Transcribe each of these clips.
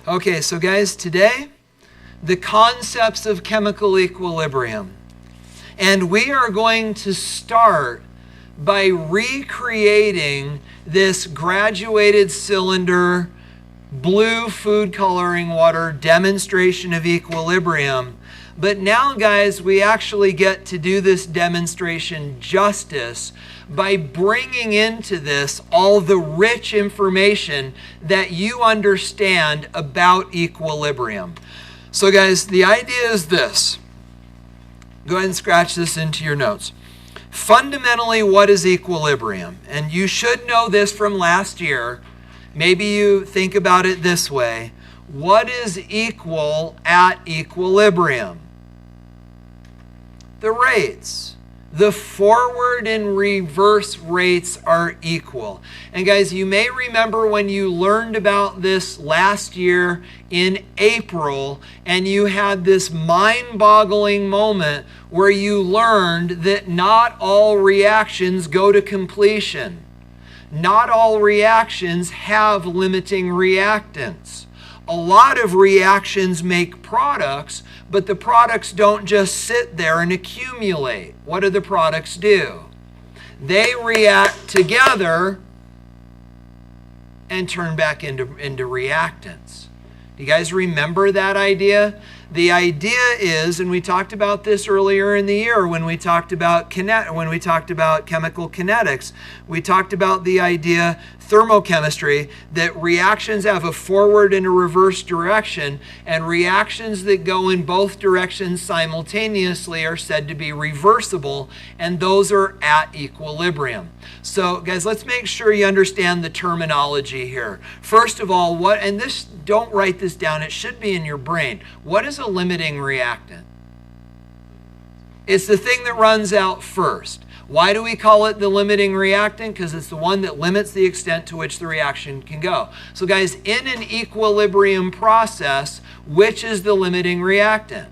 Okay, so guys, today, the concepts of chemical equilibrium. And we are going to start by recreating this graduated cylinder blue food coloring water demonstration of equilibrium. But now, guys, we actually get to do this demonstration justice by bringing into this all the rich information that you understand about equilibrium. So, guys, the idea is this. Go ahead and scratch this into your notes. Fundamentally, what is equilibrium? And you should know this from last year. Maybe you think about it this way. What is equal at equilibrium? The rates. The forward and reverse rates are equal. And guys, you may remember when you learned about this last year in April, and you had this mind-boggling moment where you learned that not all reactions go to completion. Not all reactions have limiting reactants. A lot of reactions make products, but the products don't just sit there and accumulate. What do the products do? They react together and turn back into reactants. Do you guys remember that idea? The idea is, and we talked about this earlier in the year when we talked about chemical kinetics, we talked about the idea, thermochemistry, that reactions have a forward and a reverse direction, and reactions that go in both directions simultaneously are said to be reversible, and those are at equilibrium. So, guys, let's make sure you understand the terminology here. First of all, don't write this down, it should be in your brain. What is a limiting reactant? It's the thing that runs out first. Why do we call it the limiting reactant? Because it's the one that limits the extent to which the reaction can go. So guys, in an equilibrium process, which is the limiting reactant?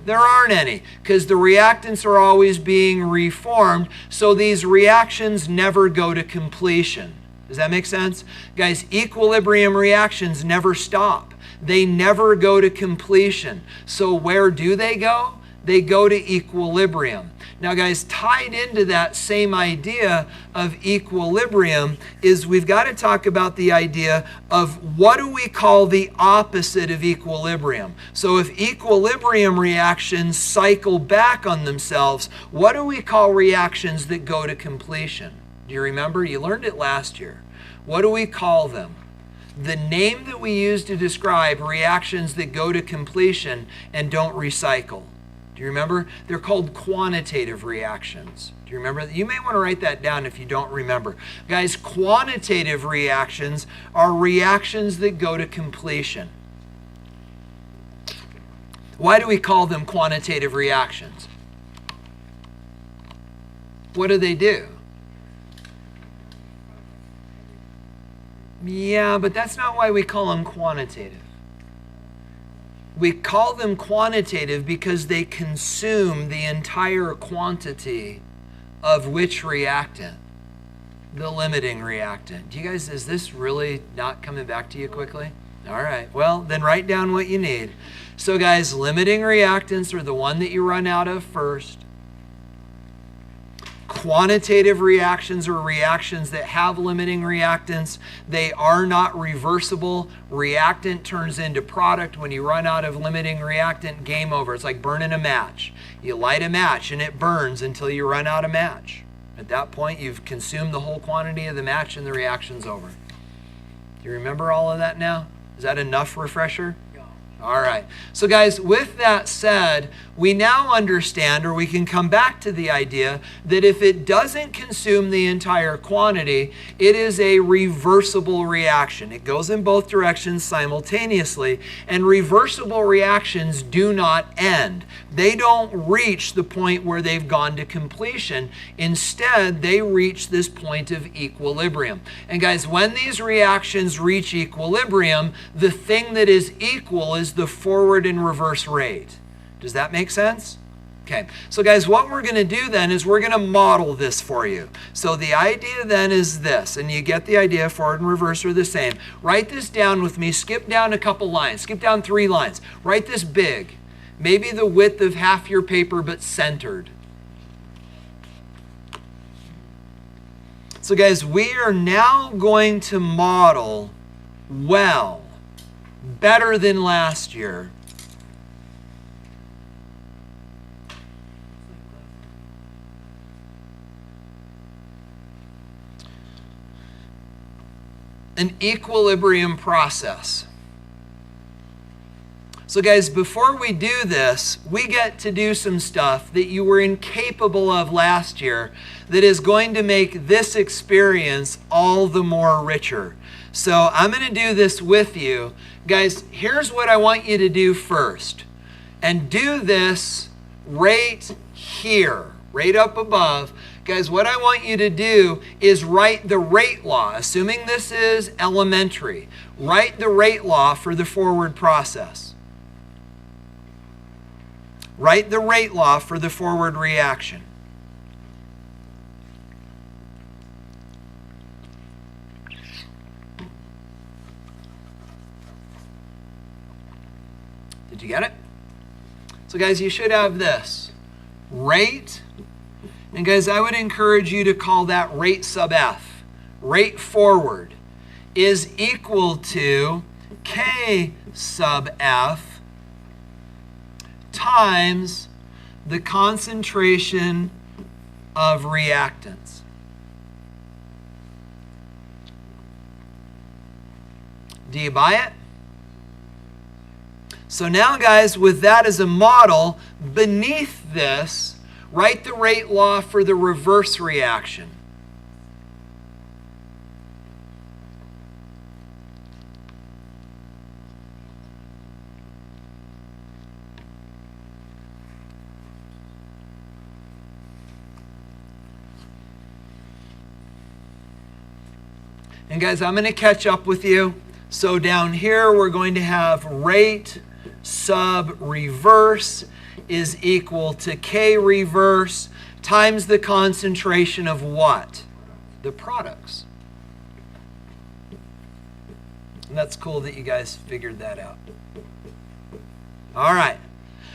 There aren't any, because the reactants are always being reformed, so these reactions never go to completion. Does that make sense? Guys, equilibrium reactions never stop. They never go to completion. So where do they go? They go to equilibrium. Now, guys, tied into that same idea of equilibrium is we've got to talk about the idea of what do we call the opposite of equilibrium. So if equilibrium reactions cycle back on themselves, what do we call reactions that go to completion? Do you remember? You learned it last year. What do we call them? The name that we use to describe reactions that go to completion and don't recycle. Do you remember? They're called quantitative reactions. Do you remember? You may want to write that down if you don't remember. Guys, quantitative reactions are reactions that go to completion. Why do we call them quantitative reactions? What do they do? Yeah, but that's not why we call them quantitative. We call them quantitative because they consume the entire quantity of which reactant? The limiting reactant. Do you guys, is this really not coming back to you quickly? All right, well, then write down what you need. So guys, limiting reactants are the one that you run out of first. Quantitative reactions are reactions that have limiting reactants. They are not reversible. Reactant turns into product. When you run out of limiting reactant, game over. It's like burning a match. You light a match and it burns until you run out of match. At that point, you've consumed the whole quantity of the match and the reaction's over. Do you remember all of that now? Is that enough refresher? All right. So guys, with that said, we now understand, or we can come back to the idea that if it doesn't consume the entire quantity, it is a reversible reaction. It goes in both directions simultaneously, and reversible reactions do not end. They don't reach the point where they've gone to completion. Instead, they reach this point of equilibrium. And guys, when these reactions reach equilibrium, the thing that is equal is the forward and reverse rate. Does that make sense? Okay, so guys, what we're going to do then is we're going to model this for you. So the idea then is this, and you get the idea, forward and reverse are the same. Write this down with me, skip down a couple lines, skip down 3 lines. Write this big, maybe the width of half your paper but centered. So guys, we are now going to model well, better than last year. An equilibrium process. So guys, before we do this, we get to do some stuff that you were incapable of last year that is going to make this experience all the more richer. So I'm going to do this with you. Guys, here's what I want you to do first. And do this right here, right up above. Guys, what I want you to do is write the rate law, assuming this is elementary. Write the rate law for the forward process. Write the rate law for the forward reaction. Did you get it? So guys, you should have this. Rate. And guys, I would encourage you to call that rate sub F. Rate forward is equal to K sub F times the concentration of reactants. Do you buy it? So now guys, with that as a model, beneath this, write the rate law for the reverse reaction. And guys, I'm going to catch up with you. So down here, we're going to have rate sub reverse is equal to K reverse times the concentration of what? The products. And that's cool that you guys figured that out. All right.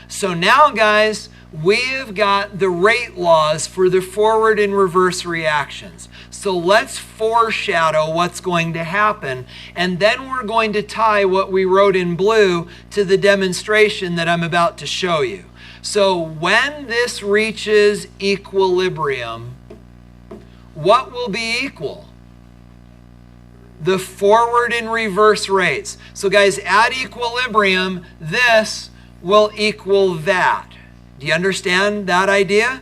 So now, guys, we've got the rate laws for the forward and reverse reactions. So let's foreshadow what's going to happen, and then we're going to tie what we wrote in blue to the demonstration that I'm about to show you. So when this reaches equilibrium, what will be equal? The forward and reverse rates. So guys, at equilibrium, this will equal that. Do you understand that idea?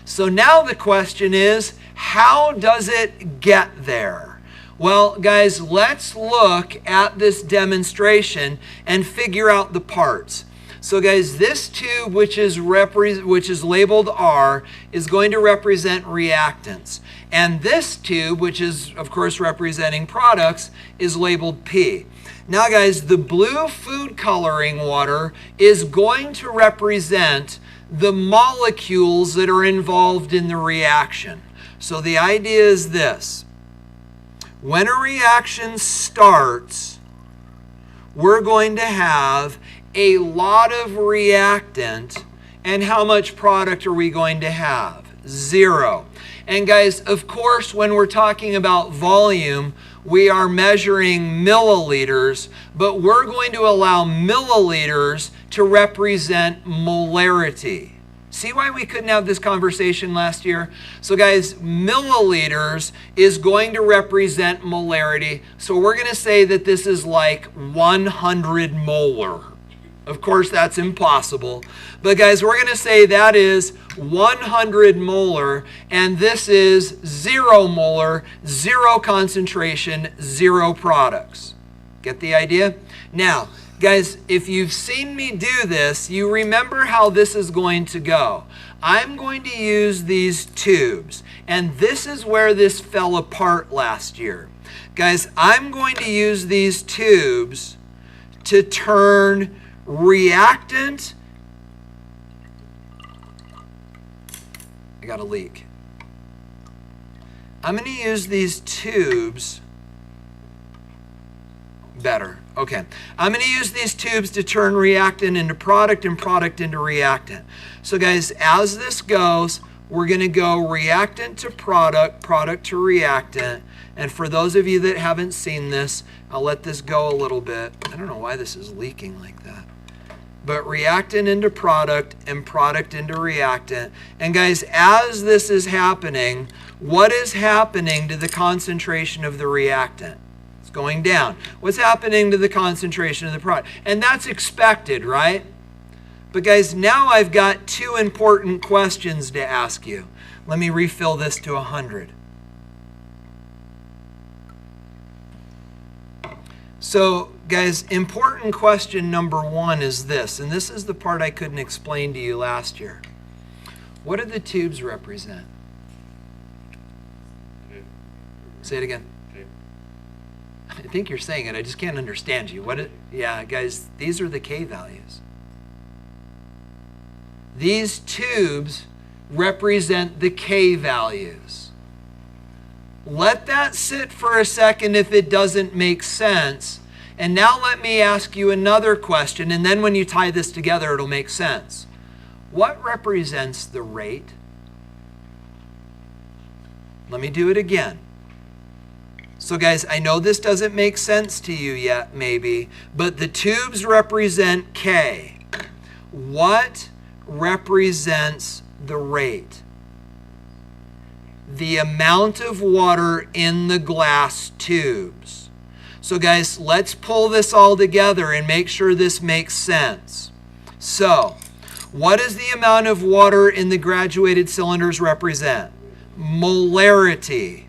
So now the question is, how does it get there? Well, guys, let's look at this demonstration and figure out the parts. So guys, this tube, which is labeled R, is going to represent reactants. And this tube, which is, of course, representing products, is labeled P. Now, guys, the blue food coloring water is going to represent the molecules that are involved in the reaction. So the idea is this. When a reaction starts, we're going to have a lot of reactant, and how much product are we going to have? 0. And guys, of course, when we're talking about volume, we are measuring milliliters, but we're going to allow milliliters to represent molarity. See why we couldn't have this conversation last year? So guys, milliliters is going to represent molarity. So we're going to say that this is like 100 molar. Of course, that's impossible. But guys, we're going to say that is 100 molar, and this is 0 molar, 0 concentration, 0 products. Get the idea? Now, guys, if you've seen me do this, you remember how this is going to go. I'm going to use these tubes, and this is where this fell apart last year. Guys, I'm going to use these tubes to turn reactant I got a leak. I'm going to use these tubes better. Okay. I'm going to use these tubes to turn reactant into product and product into reactant. So guys, as this goes, we're going to go reactant to product, product to reactant. And for those of you that haven't seen this, I'll let this go a little bit. I don't know why this is leaking like that. But reactant into product and product into reactant. And guys, as this is happening, what is happening to the concentration of the reactant? It's going down. What's happening to the concentration of the product? And that's expected, right? But guys, now I've got two important questions to ask you. Let me refill this to 100. So guys, important question number one is this, and this is the part I couldn't explain to you last year. What do the tubes represent? Say it again. I think you're saying it, I just can't understand you. Yeah, guys, these are the K values. These tubes represent the K values. Let that sit for a second if it doesn't make sense. And now let me ask you another question, and then when you tie this together, it'll make sense. What represents the rate? Let me do it again. So guys, I know this doesn't make sense to you yet, maybe, but the tubes represent K. What represents the rate? The amount of water in the glass tubes. So guys, let's pull this all together and make sure this makes sense. So, what does the amount of water in the graduated cylinders represent? Molarity.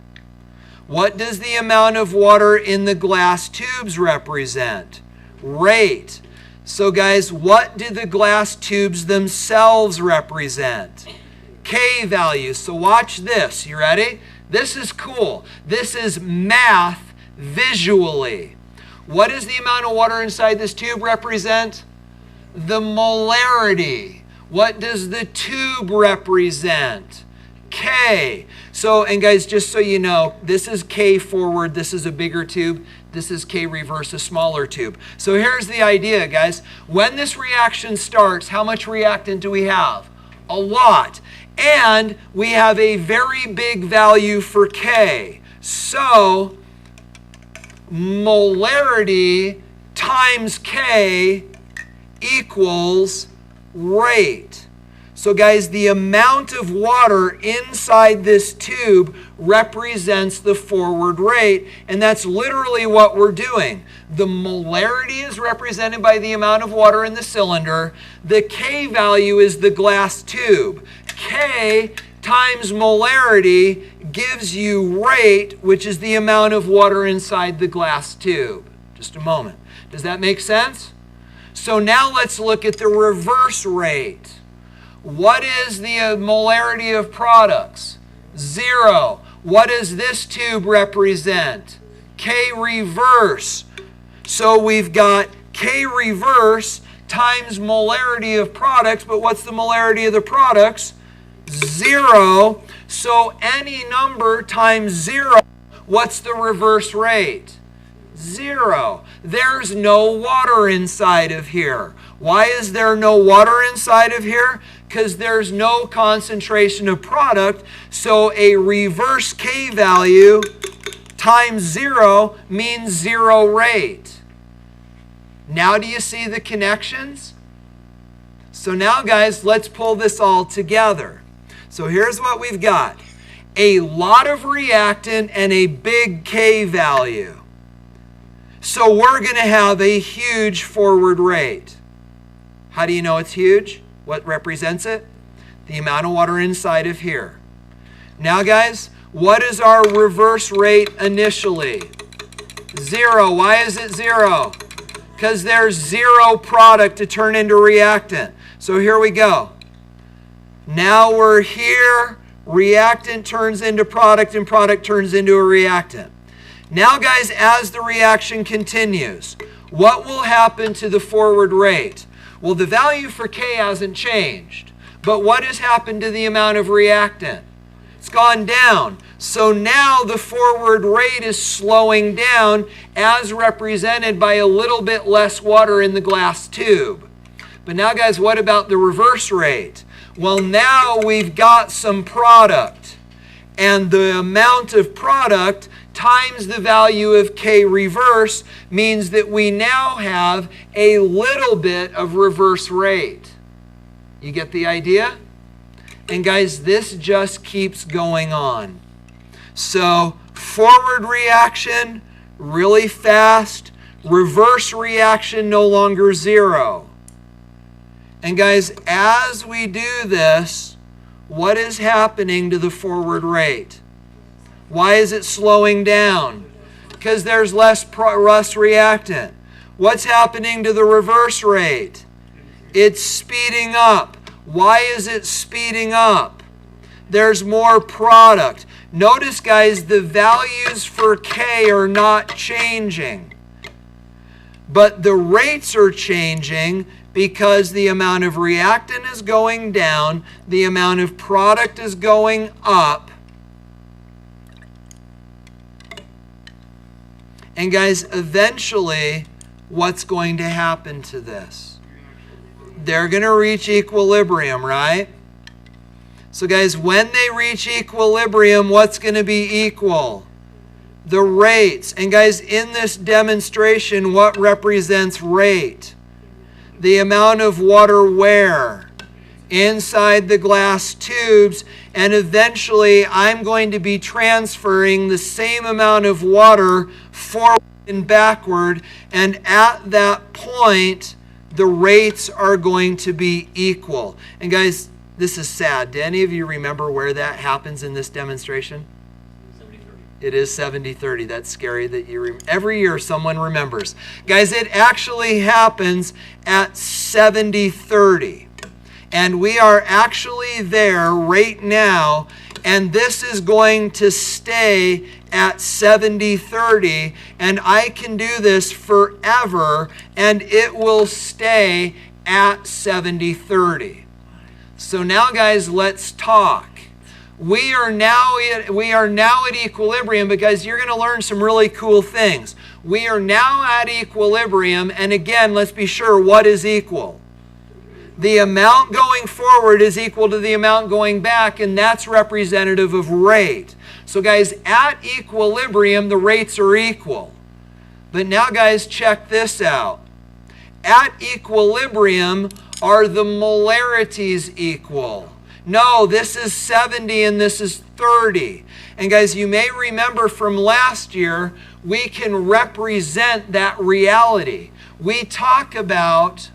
What does the amount of water in the glass tubes represent? Rate. So guys, what do the glass tubes themselves represent? K values. So watch this. You ready? This is cool. This is math visually. What does the amount of water inside this tube represent? The molarity. What does the tube represent? K. So, and guys, just so you know, this is K forward, this is a bigger tube, this is K reverse, a smaller tube. So here's the idea, guys. When this reaction starts, how much reactant do we have? A lot. And we have a very big value for K. So, molarity times K equals rate. So guys, the amount of water inside this tube represents the forward rate, and that's literally what we're doing. The molarity is represented by the amount of water in the cylinder. The K value is the glass tube. K times molarity gives you rate, which is the amount of water inside the glass tube. Just a moment. Does that make sense? So now let's look at the reverse rate. What is the molarity of products? 0. What does this tube represent? K reverse. So we've got K reverse times molarity of products, but what's the molarity of the products? 0. So any number times 0, what's the reverse rate? 0. There's no water inside of here. Why is there no water inside of here? Because there's no concentration of product, so a reverse K value times 0 means 0 rate. Now do you see the connections? So now guys, let's pull this all together. So here's what we've got. A lot of reactant and a big K value. So we're going to have a huge forward rate. How do you know it's huge? What represents it? The amount of water inside of here. Now guys, what is our reverse rate initially? 0. Why is it 0? Because there's 0 product to turn into reactant. So here we go. Now we're here. Reactant turns into product and product turns into a reactant. Now guys, as the reaction continues, what will happen to the forward rate? Well, the value for K hasn't changed, But what has happened to the amount of reactant? It's gone down. So now the forward rate is slowing down as represented by a little bit less water in the glass tube. But now, guys, what about the reverse rate? Well, now we've got some product. And the amount of product times the value of K reverse means that we now have a little bit of reverse rate. You get the idea? And guys, this just keeps going on. So forward reaction, really fast. Reverse reaction, no longer zero. And guys, as we do this, what is happening to the forward rate? Why is it slowing down? Because there's less reactant. What's happening to the reverse rate? It's speeding up. Why is it speeding up? There's more product. Notice, guys, the values for K are not changing. But the rates are changing because the amount of reactant is going down, the amount of product is going up. And guys, eventually, what's going to happen to this? They're going to reach equilibrium, right? So guys, when they reach equilibrium, what's going to be equal? The rates. And guys, in this demonstration, what represents rate? The amount of water where? Inside the glass tubes. And eventually, I'm going to be transferring the same amount of water forward and backward. And at that point, the rates are going to be equal. And guys, this is sad. Do any of you remember where that happens in this demonstration? 70-30. It is 70-30. That's scary that you every year someone remembers. Guys, it actually happens at 70-30. And we are actually there right now, and this is going to stay at 70-30, and I can do this forever, and it will stay at 70-30. So now, guys, let's talk. We are now at equilibrium because you're going to learn some really cool things. We are now at equilibrium, and again, let's be sure what is equal. The amount going forward is equal to the amount going back, and that's representative of rate. So guys, at equilibrium, the rates are equal. But now, guys, check this out. At equilibrium, are the molarities equal? No, this is 70 and this is 30. And guys, you may remember from last year, we can represent that reality. We talk about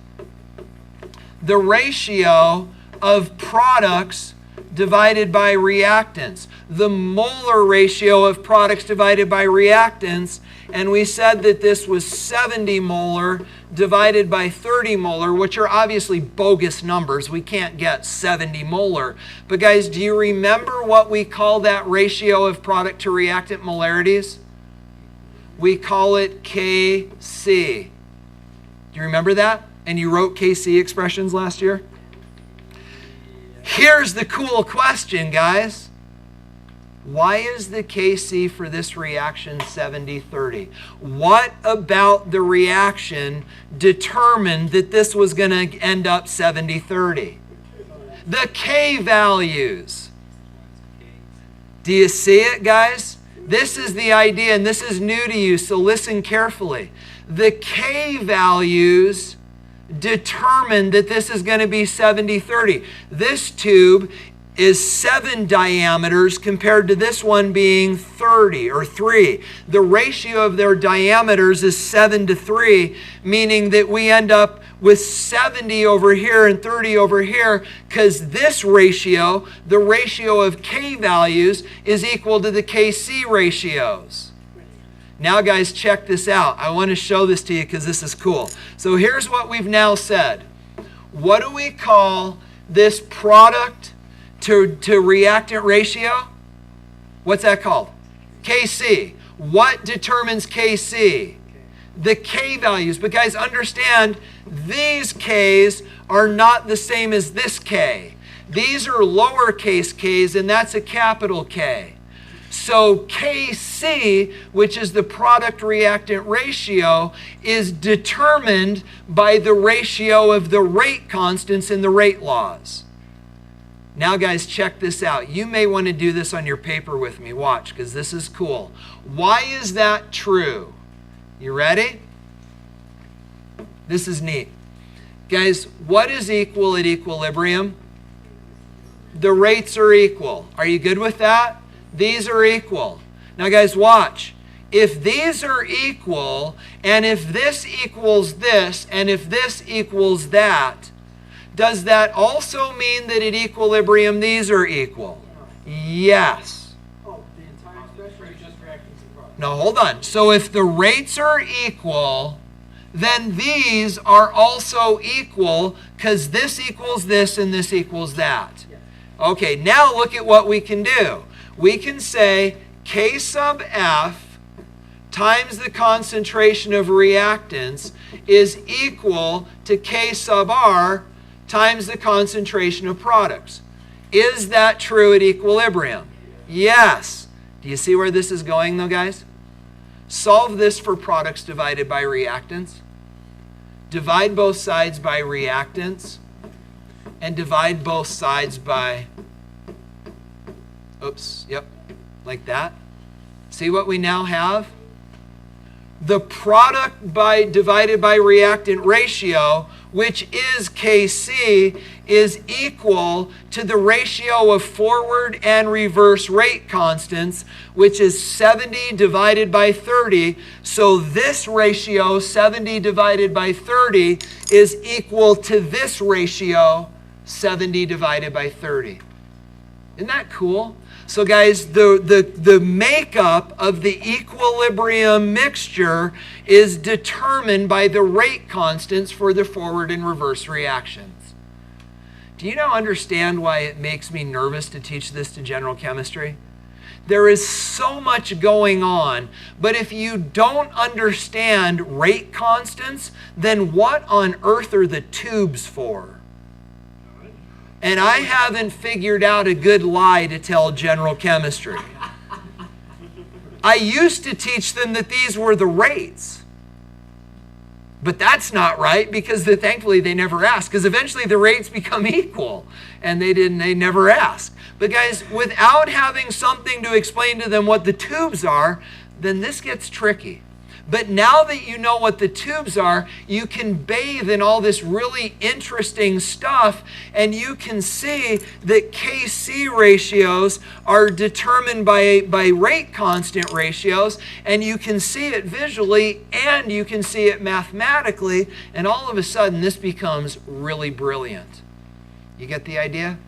the ratio of products divided by reactants, the molar ratio of products divided by reactants, and we said that this was 70 molar divided by 30 molar, which are obviously bogus numbers. We can't get 70 molar. But guys, do you remember what we call that ratio of product to reactant molarities? We call it Kc. Do you remember that? And you wrote Kc expressions last year? Here's the cool question, guys. Why is the Kc for this reaction 70-30? What about the reaction determined that this was going to end up 70-30? The K values. Do you see it, guys? This is the idea, and this is new to you, so listen carefully. The K values determined that this is going to be 70-30. This tube is 7 diameters compared to this one being 30 or 3. The ratio of their diameters is 7-3, meaning that we end up with 70 over here and 30 over here, because this ratio, the ratio of K values, is equal to the Kc ratios. Now, guys, check this out. I want to show this to you because this is cool. So here's what we've now said. What do we call this product to reactant ratio? What's that called? Kc. What determines Kc? The K values. But guys, understand, these Ks are not the same as this K. These are lowercase k's, and that's a capital K. So Kc, which is the product-reactant ratio, is determined by the ratio of the rate constants in the rate laws. Now, guys, check this out. You may want to do this on your paper with me. Watch, because this is cool. Why is that true? You ready? This is neat. Guys, what is equal at equilibrium? The rates are equal. Are you good with that? These are equal. Now, guys, watch. If these are equal, and if this equals this, and if this equals that, does that also mean that at equilibrium these are equal? Yes. Oh, the entire expression or just reactants and products? No, hold on. So if the rates are equal, then these are also equal because this equals this and this equals that. Yes. Okay, now look at what we can do. We can say K sub F times the concentration of reactants is equal to K sub R times the concentration of products. Is that true at equilibrium? Yes. Do you see where this is going though, guys? Solve this for products divided by reactants. Divide both sides by reactants. And divide both sides by, like that. See what we now have? The product divided by reactant ratio, which is Kc, is equal to the ratio of forward and reverse rate constants, which is 70 divided by 30. So this ratio, 70 divided by 30, is equal to this ratio, 70 divided by 30. Isn't that cool? So guys, the makeup of the equilibrium mixture is determined by the rate constants for the forward and reverse reactions. Do you now understand why it makes me nervous to teach this to general chemistry? There is so much going on, but if you don't understand rate constants, then what on earth are the tubes for? And I haven't figured out a good lie to tell general chemistry. I used to teach them that these were the rates. But that's not right because thankfully they never asked, because eventually the rates become equal and they never asked. But guys, without having something to explain to them what the tubes are, then this gets tricky. But now that you know what the tubes are, you can bathe in all this really interesting stuff, and you can see that Kc ratios are determined by rate constant ratios, and you can see it visually and you can see it mathematically, and all of a sudden this becomes really brilliant. You get the idea?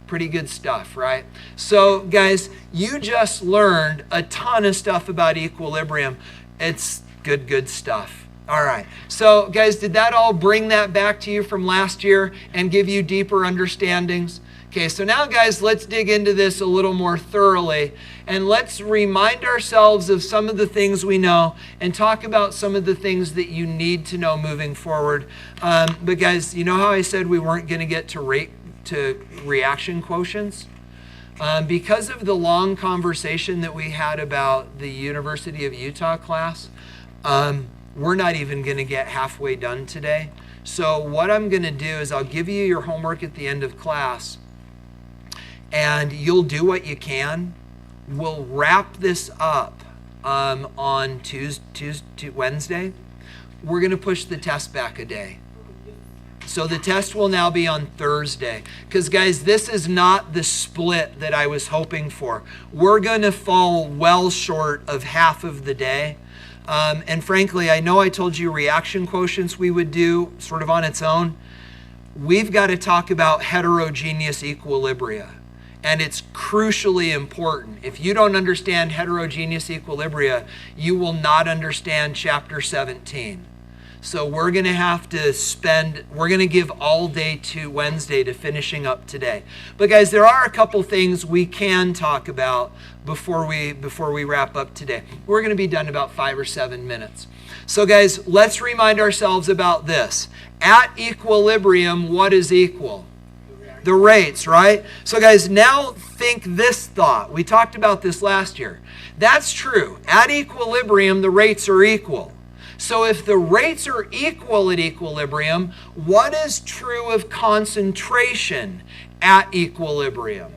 Pretty good stuff, right? So guys, you just learned a ton of stuff about equilibrium. It's good stuff. All right. So guys, did that all bring that back to you from last year and give you deeper understandings? Okay, so now guys, let's dig into this a little more thoroughly and let's remind ourselves of some of the things we know and talk about some of the things that you need to know moving forward. But guys, you know how I said we weren't going to get to reaction quotients? Because of the long conversation that we had about the University of Utah class, we're not even going to get halfway done today. So what I'm going to do is I'll give you your homework at the end of class, and you'll do what you can. We'll wrap this up on Wednesday. We're going to push the test back a day. So the test will now be on Thursday. Because guys, this is not the split that I was hoping for. We're going to fall well short of half of the day. And frankly, I know I told you reaction quotients we would do sort of on its own. We've got to talk about heterogeneous equilibria. And it's crucially important. If you don't understand heterogeneous equilibria, you will not understand chapter 17. So we're going to give all day to Wednesday to finishing up today. But guys, there are a couple things we can talk about before we wrap up today. We're going to be done in about 5 or 7 minutes. So guys, let's remind ourselves about this. At equilibrium, what is equal? The rates, right? So guys, now think this thought. We talked about this last year. That's true. At equilibrium, the rates are equal. So if the rates are equal at equilibrium, what is true of concentration at equilibrium?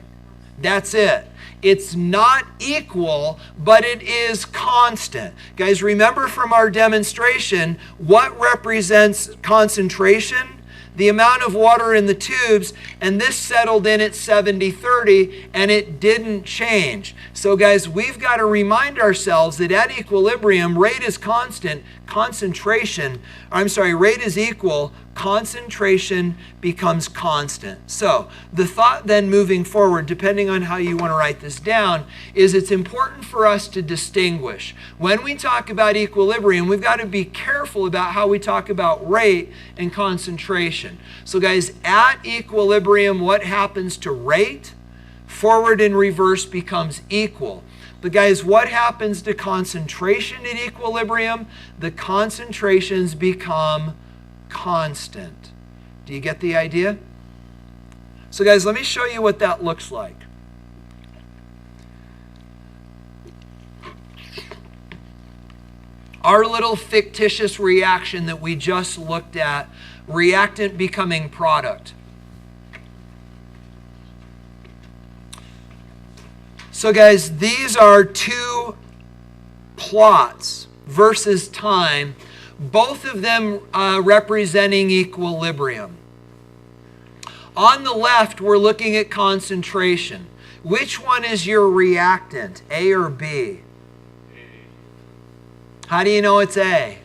That's it. It's not equal, but it is constant. Guys, remember from our demonstration, what represents concentration? The amount of water in the tubes, and this settled in at 70-30, and it didn't change. So guys, we've got to remind ourselves that at equilibrium, rate is constant, rate is equal, concentration becomes constant. So the thought then moving forward, depending on how you want to write this down, is it's important for us to distinguish. When we talk about equilibrium, we've got to be careful about how we talk about rate and concentration. So guys, at equilibrium, what happens to rate? Forward and reverse becomes equal. But guys, what happens to concentration at equilibrium? The concentrations become constant. Do you get the idea? So guys, let me show you what that looks like. Our little fictitious reaction that we just looked at, reactant becoming product. So guys, these are two plots versus time, both of them representing equilibrium. On the left, we're looking at concentration. Which one is your reactant, A or B? How do you know it's A?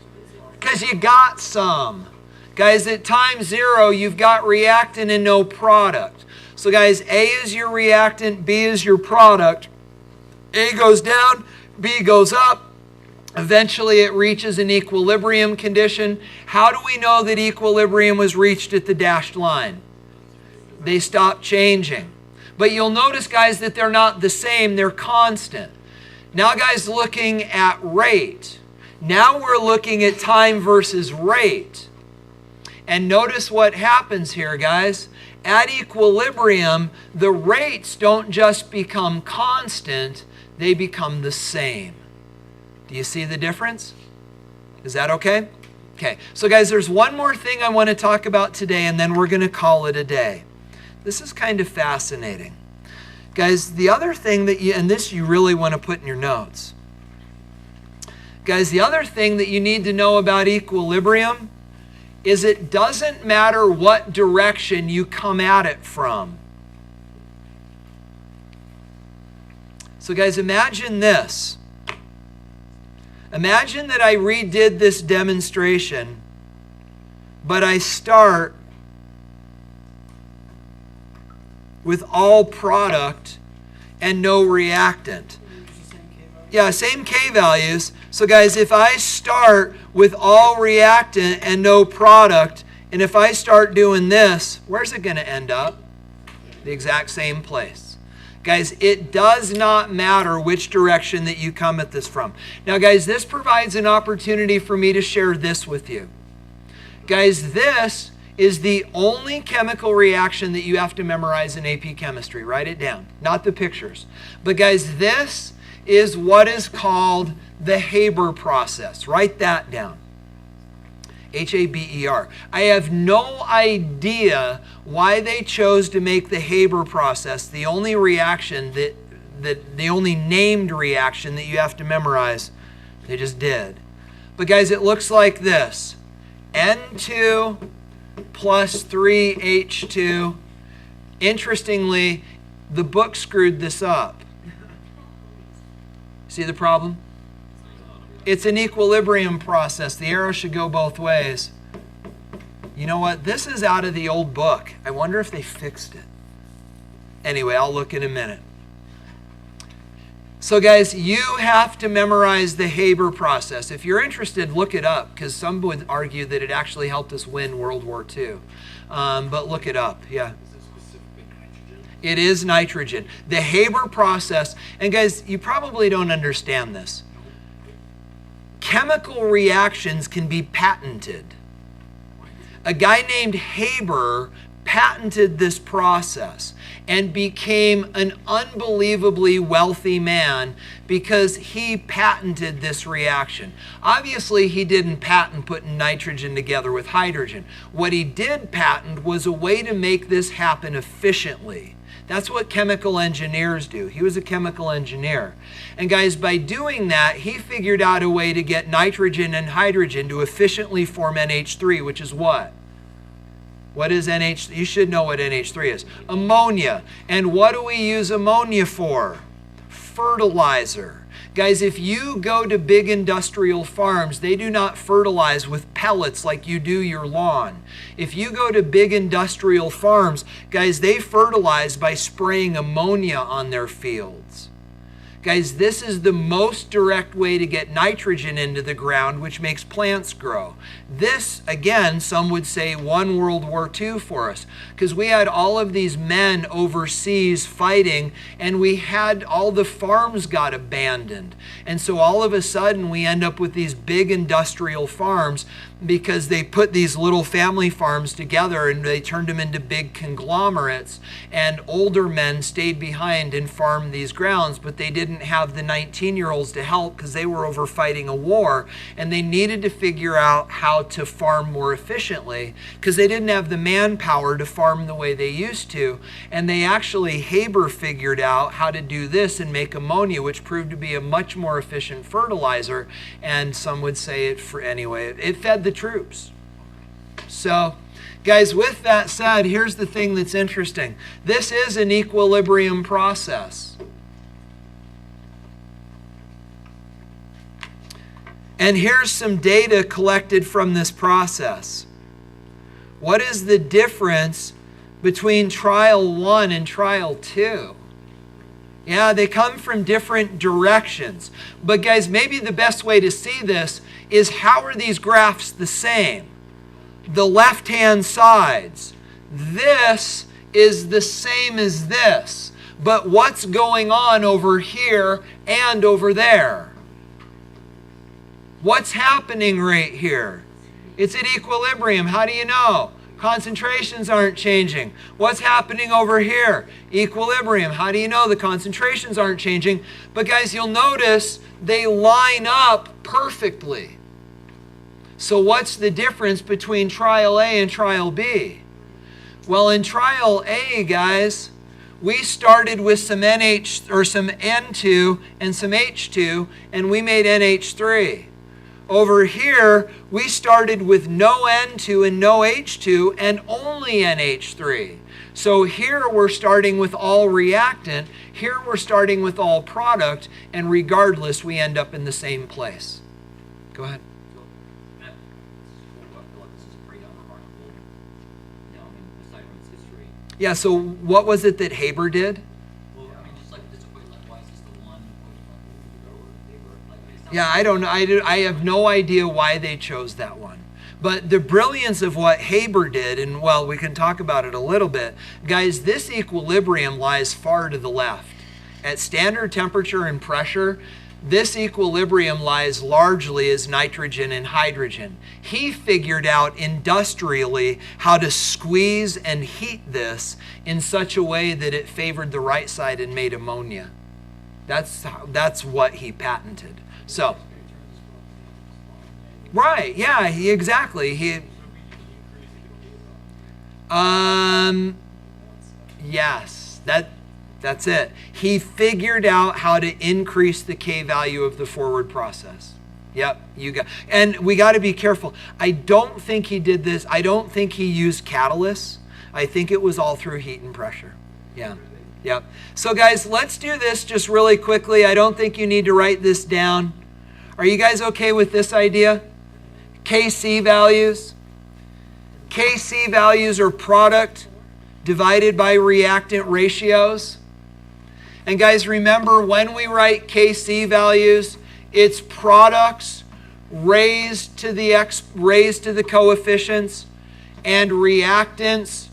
Because you got some. Guys, at time 0, you've got reactant and no product. So guys, A is your reactant, B is your product. A goes down, B goes up. Eventually it reaches an equilibrium condition. How do we know that equilibrium was reached at the dashed line? They stop changing. But you'll notice, guys, that they're not the same, they're constant. Now, guys, looking at rate. Now we're looking at time versus rate. And notice what happens here, guys. At equilibrium, the rates don't just become constant, they become the same. Do you see the difference? Is that okay? Okay, so guys, there's one more thing I want to talk about today, and then we're going to call it a day. This is kind of fascinating. Guys, the other thing that and this you really want to put in your notes. Guys, the other thing that you need to know about equilibrium is it doesn't matter what direction you come at it from. So guys, imagine this. Imagine that I redid this demonstration, but I start with all product and no reactant. Yeah, same K values. So guys, if I start with all reactant and no product, and if I start doing this, where's it going to end up? The exact same place. Guys, it does not matter which direction that you come at this from. Now guys, this provides an opportunity for me to share this with you. Guys, this is the only chemical reaction that you have to memorize in AP Chemistry. Write it down, not the pictures. But guys, this is what is called the Haber process. Write that down. Haber. I have no idea why they chose to make the Haber process the only reaction the only named reaction that you have to memorize. They just did. But guys, it looks like this. N2 plus 3H2. Interestingly, the book screwed this up. See the problem? It's an equilibrium process. The arrow should go both ways. You know what? This is out of the old book. I wonder if they fixed it. Anyway, I'll look in a minute. So guys, you have to memorize the Haber process. If you're interested, look it up, because some would argue that it actually helped us win World War II. But look it up, yeah. It is nitrogen. The Haber process, and guys, you probably don't understand this. Chemical reactions can be patented. A guy named Haber patented this process and became an unbelievably wealthy man because he patented this reaction. Obviously, he didn't patent putting nitrogen together with hydrogen. What he did patent was a way to make this happen efficiently. That's what chemical engineers do. He was a chemical engineer. And guys, by doing that, he figured out a way to get nitrogen and hydrogen to efficiently form NH3, which is what? What is NH3? You should know what NH3 is. Ammonia. And what do we use ammonia for? Fertilizer. Guys, if you go to big industrial farms, they do not fertilize with pellets like you do your lawn. If you go to big industrial farms, guys, they fertilize by spraying ammonia on their fields. Guys, this is the most direct way to get nitrogen into the ground, which makes plants grow. This, again, some would say won World War II for us, because we had all of these men overseas fighting, and we had all the farms got abandoned. And so all of a sudden, we end up with these big industrial farms because they put these little family farms together and they turned them into big conglomerates, and older men stayed behind and farmed these grounds, but they didn't have the 19-year-olds to help because they were over fighting a war, and they needed to figure out how to farm more efficiently because they didn't have the manpower to farm the way they used to. And they actually, Haber figured out how to do this and make ammonia, which proved to be a much more efficient fertilizer, and some would say it fed the troops. So, guys, with that said, here's the thing that's interesting. This is an equilibrium process. And here's some data collected from this process. What is the difference between trial 1 and trial 2? Yeah, they come from different directions. But guys, maybe the best way to see this is, how are these graphs the same? The left-hand sides. This is the same as this. But what's going on over here and over there? What's happening right here? It's at equilibrium. How do you know? Concentrations aren't changing. What's happening over here? Equilibrium. How do you know the concentrations aren't changing? But guys, you'll notice they line up perfectly. So what's the difference between trial A and trial B? Well, in trial A, guys, we started with some some N2 and some H2, and we made NH3. Over here, we started with no N2 and no H2 and only NH3. So here we're starting with all reactant, here we're starting with all product, and regardless, we end up in the same place. Go ahead. Yeah, so what was it that Haber did? Yeah, I don't know. I have no idea why they chose that one. But the brilliance of what Haber did, and well, we can talk about it a little bit. Guys, this equilibrium lies far to the left. At standard temperature and pressure, this equilibrium lies largely as nitrogen and hydrogen. He figured out industrially how to squeeze and heat this in such a way that it favored the right side and made ammonia. That's what he patented. So, right, yeah, exactly. Yes, that's it. He figured out how to increase the K value of the forward process. Yep, and we got to be careful. I don't think he did this. I don't think he used catalysts. I think it was all through heat and pressure. Yeah. Yep. So guys, let's do this just really quickly. I don't think you need to write this down. Are you guys okay with this idea? Kc values. Kc values are product divided by reactant ratios. And guys, remember, when we write Kc values, it's products raised to the coefficients and reactants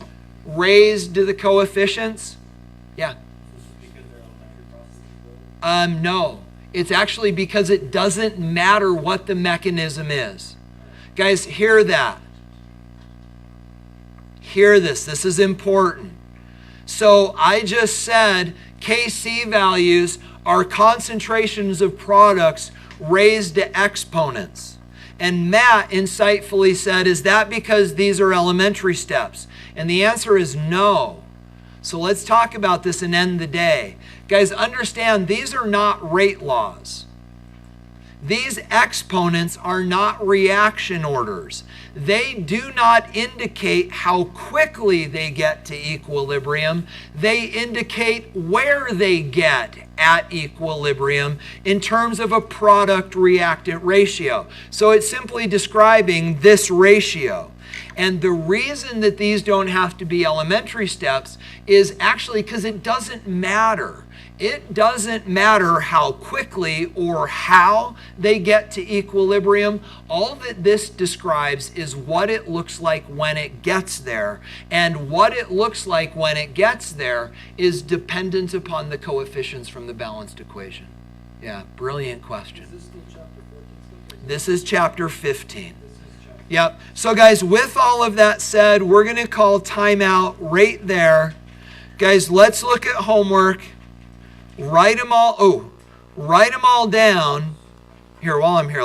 raised to the coefficients. Yeah. No. It's actually because it doesn't matter what the mechanism is. Guys, hear that. Hear this. This is important. So I just said Kc values are concentrations of products raised to exponents. And Matt insightfully said, is that because these are elementary steps? And the answer is no. So let's talk about this and end the day. Guys, understand these are not rate laws. These exponents are not reaction orders. They do not indicate how quickly they get to equilibrium. They indicate where they get at equilibrium in terms of a product-reactant ratio. So it's simply describing this ratio. And the reason that these don't have to be elementary steps is actually because it doesn't matter. It doesn't matter how quickly or how they get to equilibrium. All that this describes is what it looks like when it gets there. And what it looks like when it gets there is dependent upon the coefficients from the balanced equation. Yeah, brilliant question. Is this still chapter 14 stuff? This is chapter 15. Yep. So guys, with all of that said, we're going to call timeout right there. Guys, let's look at homework. Write them all down here while I'm here.